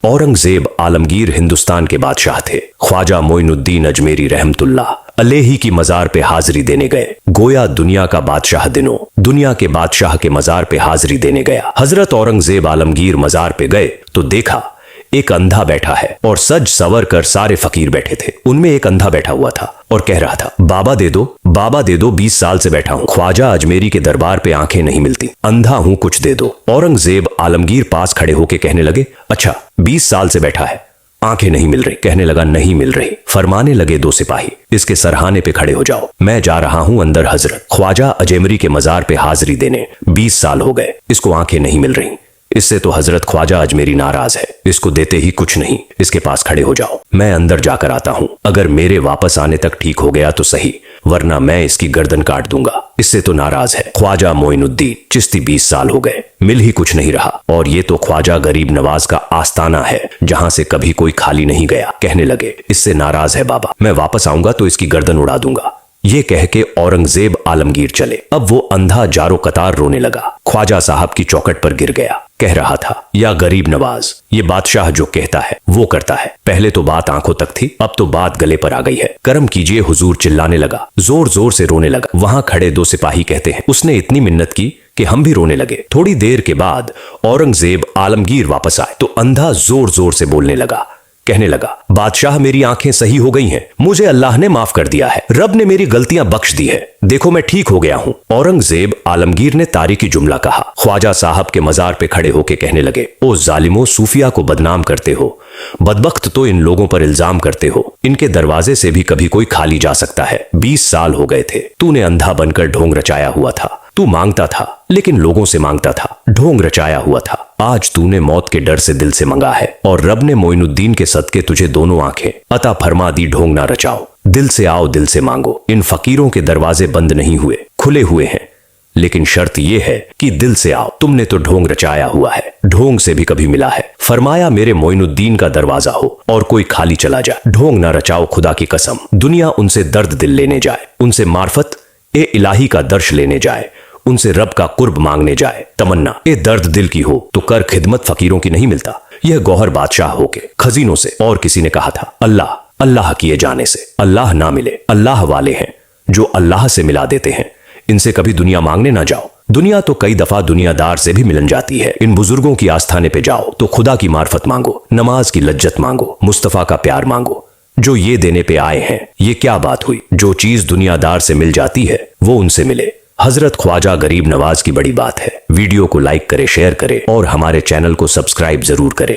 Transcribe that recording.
औरंगजेब आलमगीर हिंदुस्तान के बादशाह थे। ख्वाजा मोइनुद्दीन अजमेरी रहमतुल्लाह अलैहि की मजार पे हाजिरी देने गए। गोया दुनिया का बादशाह दिनों दुनिया के बादशाह के मजार पे हाजिरी देने गया। हजरत औरंगजेब आलमगीर मजार पे गए तो देखा एक अंधा बैठा है और सज सवर कर सारे फकीर बैठे थे। उनमें एक अंधा बैठा हुआ था और कह रहा था, बाबा दे दो, बाबा दे दो, 20 साल से बैठा हूं, ख्वाजा अजमेरी के दरबार पे आंखें नहीं मिलती, अंधा हूं, कुछ दे दो। औरंगजेब आलमगीर पास खड़े होके कहने लगे, अच्छा 20 साल से बैठा है, आंखें नहीं मिल रही। कहने लगा, नहीं मिल रही। फरमाने लगे दो सिपाही, इसके सरहाने पे खड़े हो जाओ, मैं जा रहा हूं अंदर हजरत ख्वाजा अजमेरी के मजार पे हाजिरी देने। 20 साल हो गए, इसको आंखें नहीं मिल रही। इससे तो हजरत ख्वाजा अजमेरी नाराज है, इसको देते ही कुछ नहीं, इसके पास खड़े हो जाओ, मैं अंदर जाकर आता हूं, अगर मेरे वापस आने तक ठीक हो गया तो सही, वरना मैं इसकी गर्दन काट दूंगा। इससे तो नाराज है ख्वाजा मोइनुद्दीन चिश्ती। 20 साल हो गए, मिल ही कुछ नहीं रहा, और ये तो ख्वाजा गरीब नवाज का आस्ताना है जहां से कभी कोई खाली नहीं गया। कहने लगे, इससे नाराज है बाबा, मैं वापस आऊंगा तो इसकी गर्दन उड़ा दूंगा। ये कह के औरंगजेब आलमगीर चले। अब वो अंधा जारो कतार रोने लगा, ख्वाजा साहब की चौखट पर गिर गया, कह रहा था, या गरीब नवाज, ये बादशाह जो कहता है वो करता है। पहले तो बात आंखों तक थी, अब तो बात गले पर आ गई है, करम कीजिए हुजूर। चिल्लाने लगा, जोर जोर से रोने लगा। वहां खड़े दो सिपाही कहते हैं, उसने इतनी मिन्नत की कि हम भी रोने लगे। थोड़ी देर के बाद औरंगजेब आलमगीर वापस आए तो अंधा जोर जोर से बोलने लगा, कहने लगा, बादशाह मेरी आंखें सही हो गई हैं, मुझे अल्लाह ने माफ कर दिया है, रब ने मेरी गलतियां बख्श दी है, देखो मैं ठीक हो गया हूं। औरंगजेब आलमगीर ने तारीकी जुमला कहा। ख्वाजा साहब के मजार पे खड़े होके कहने लगे, ओ जालिमो, सूफिया को बदनाम करते हो, बदबख्त तो इन लोगों पर इल्जाम करते हो, इनके दरवाजे से भी कभी कोई खाली जा सकता है। 20 साल हो गए थे, तूने अंधा बनकर ढोंग रचाया हुआ था, तू मांगता था लेकिन लोगों से मांगता था, ढोंग रचाया हुआ था। आज तूने मौत के डर से दिल से मंगा है और रब ने मोइनुद्दीन के सदके तुझे दोनों आंखें अता फरमा दी। ढोंग ना रचाओ, दिल से आओ, दिल से मांगो। इन फकीरों के दरवाजे बंद नहीं हुए, खुले हुए हैं, लेकिन शर्त यह है कि दिल से आओ। तुमने तो ढोंग रचाया हुआ है, ढोंग से भी कभी मिला है। फरमाया मेरे मोइनुद्दीन का दरवाजा हो और कोई खाली चला जाए। ढोंग ना रचाओ, खुदा की कसम, दुनिया उनसे दर्द दिल लेने जाए, उनसे मार्फत ए इलाही का दर्श लेने जाए, उनसे रब का कुर्ब मांगने जाए। तमन्ना ए दर्द दिल की हो तो कर खिदमत, फकीरों की नहीं मिलता। यह गौहर बादशाह होके खजीनों से। और किसी ने कहा था, अल्लाह अल्लाह किए जाने से अल्लाह ना मिले, अल्लाह वाले हैं जो अल्लाह से मिला देते हैं, इनसे कभी दुनिया मांगने ना जाओ। दुनिया तो कई दफा दुनियादार से भी मिलन जाती है। इन बुजुर्गों की आस्थाने पे जाओ तो खुदा की मार्फत मांगो, नमाज की लज्जत मांगो, मुस्तफा का प्यार मांगो, जो ये देने पे आए हैं। ये क्या बात हुई, जो चीज दुनियादार से मिल जाती है वो उनसे मिले। हजरत ख्वाजा गरीब नवाज की बड़ी बात है। वीडियो को लाइक करें, शेयर करें और हमारे चैनल को सब्सक्राइब जरूर करें।